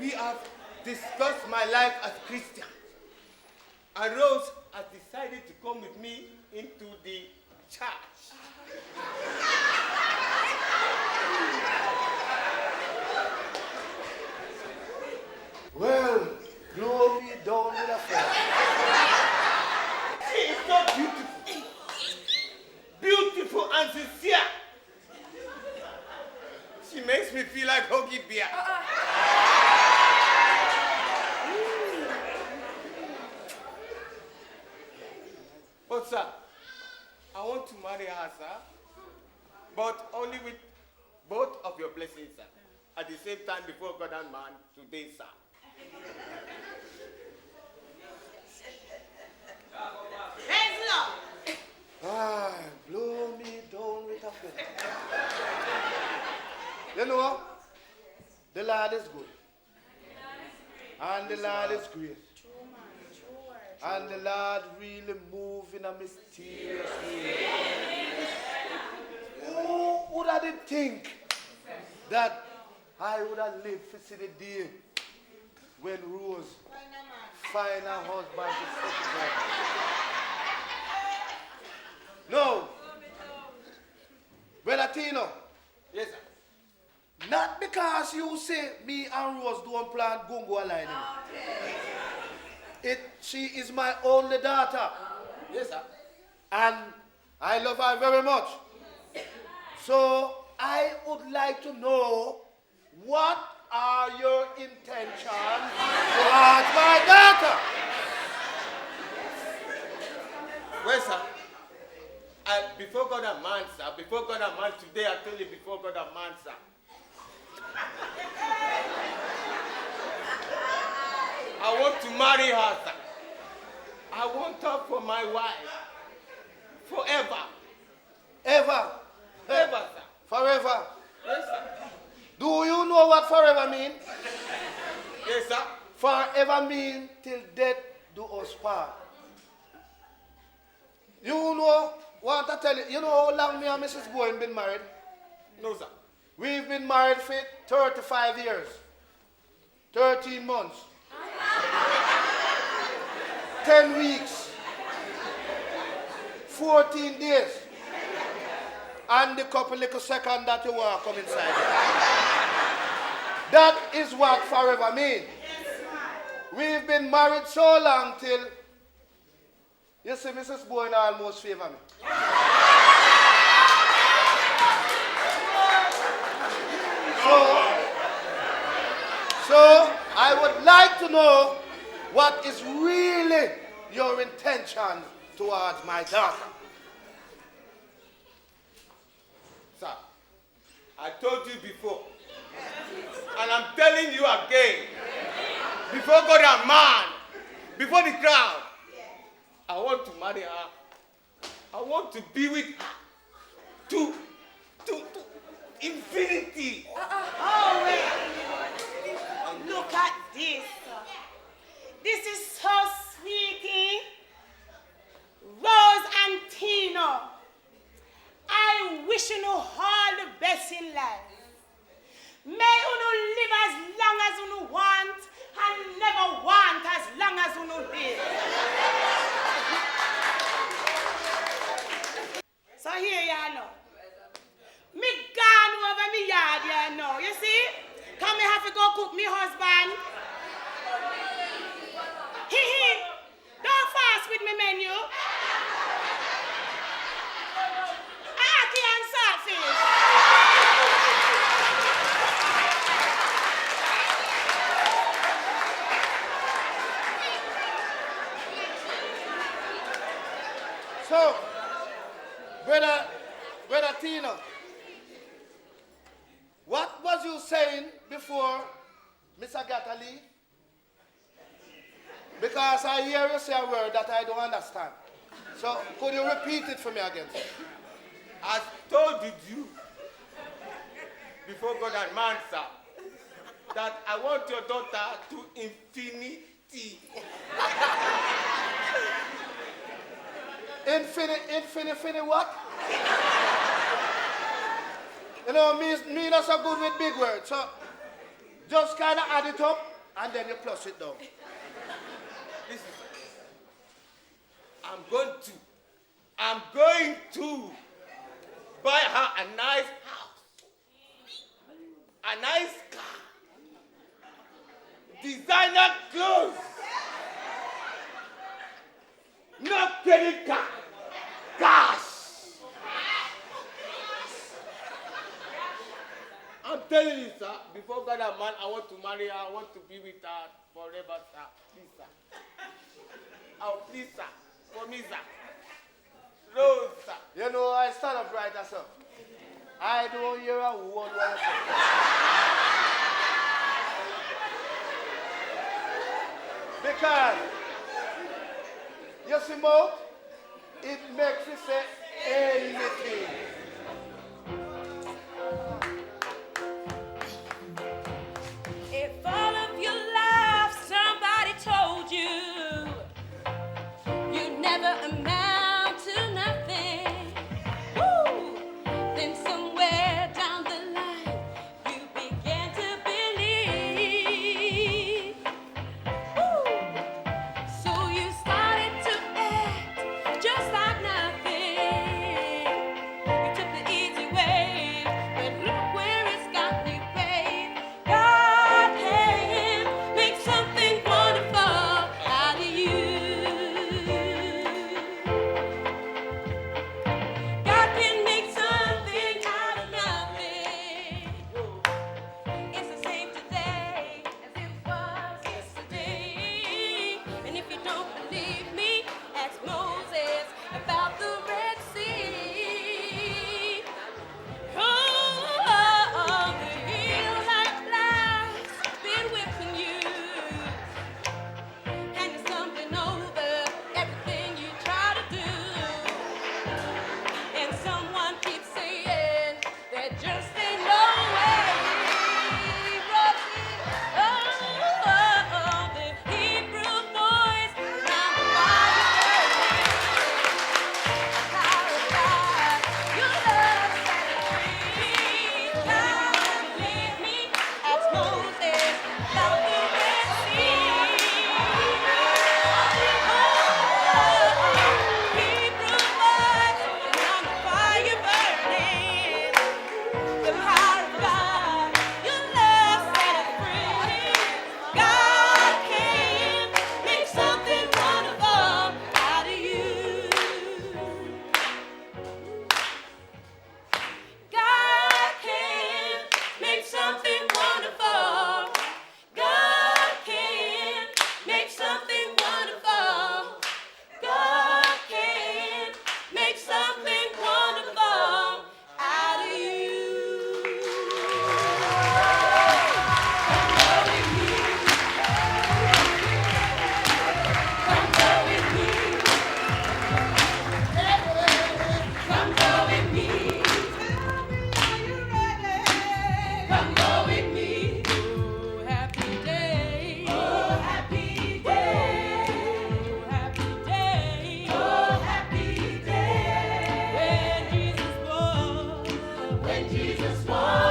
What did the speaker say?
we have discussed my life as Christian. And Rose has decided to come with me into the church. Well, blow me down with a fan. She is so beautiful. Beautiful and sincere. She makes me feel like Huggy Bear. But sir, I want to marry her, sir. But only with both of your blessings, sir. At the same time before God and man today, sir. Praise the Lord. Ah, blow me down with a fan. You know, the Lord is good. And the Lord is great. And the Lord really moves in a mysterious way. Who would have think that I would have lived to see the day when Rose find her husband to settle down? No. Brother Tino. Yes, sir. Not because you say me and Rose don't plan gungo aligning. She is my only daughter. Yes, sir. And I love her very much. So I would like to know, what are your intentions towards my daughter? Well, sir, before God and man, sir, before God and man today, I told you before God and man, sir. I want to marry her, sir. I want her for my wife. Forever. Ever. Ever, sir. Forever. Yes, sir. Do you know what forever means? Yes, sir. Forever means till death do us part. You know what I tell you? You know how long me and Mrs. Bowen been married? No, sir. We've been married for 35 years. 13 months. 10 weeks. 14 days. And the couple little second that you want come inside. That is what forever means. We've been married so long till, you see, Mrs. Bowen almost favor me. So I would like to know what is really your intention towards my daughter. Sir, I told you before, and I'm telling you again, before God and man, before the crowd, I want to marry her. I want to be with her to infinity. Oh, wait. Look at this. This is so sweetie. Rose and Tino. I wish you all the best in life. May you live as long as you want and never want as long as you live. So here you know. Me gone over me yard you know. You see? Come me have to go cook me husband. Hee. Don't fast with me menu. Ackee and saltfish. So, Brother Tino, what was you saying before Miss Agatha leave? Because I hear you say a word that I don't understand. So, could you repeat it for me again? I told you before God and man, sir, that I want your daughter to infinity. Infinity what? You know, me not so good with big words. So, Just kind of add it up and then you plus it down. Listen, I'm going to buy her a nice house, a nice car, designer clothes, not credit card, cash. I'm telling you, sir, before God and man, I want to marry her, I want to be with her forever, sir. Please, sir. Oh, please, sir. For me, sir. No, sir. You know, I stand up right as up. I don't hear a word what you say. Because, you see, Mo, it makes you say anything. If all of your life somebody told you you'd never amount to nothing, woo, then somewhere down the line you began to believe. Woo. So you started to act just like nothing. You took the easy way, but look where it's got you, babe. God can make something wonderful out of you. God can make something out of nothing. It's the same today as it was yesterday. And if you don't believe me, ask Moses about the Red Sea. Oh, the heel at last been whipping you, and you're stumbling over everything you try to do. And someone keeps saying there just ain't no way. Rosie, the Hebrew boys round the fire power of God, your love set us free. God lead me as Moses about the Red Sea. Hebrew boys around the fire burning. The power of God, your love set us free. God can make something wonderful out of you. God can make something wonderful. God can make something wonderful. God can make something wonderful out of you. Come go with me. Come go with me. Are you ready? Come go with me. Oh, happy day. Oh, happy day. Oh, happy day. Oh, happy day. When Jesus was.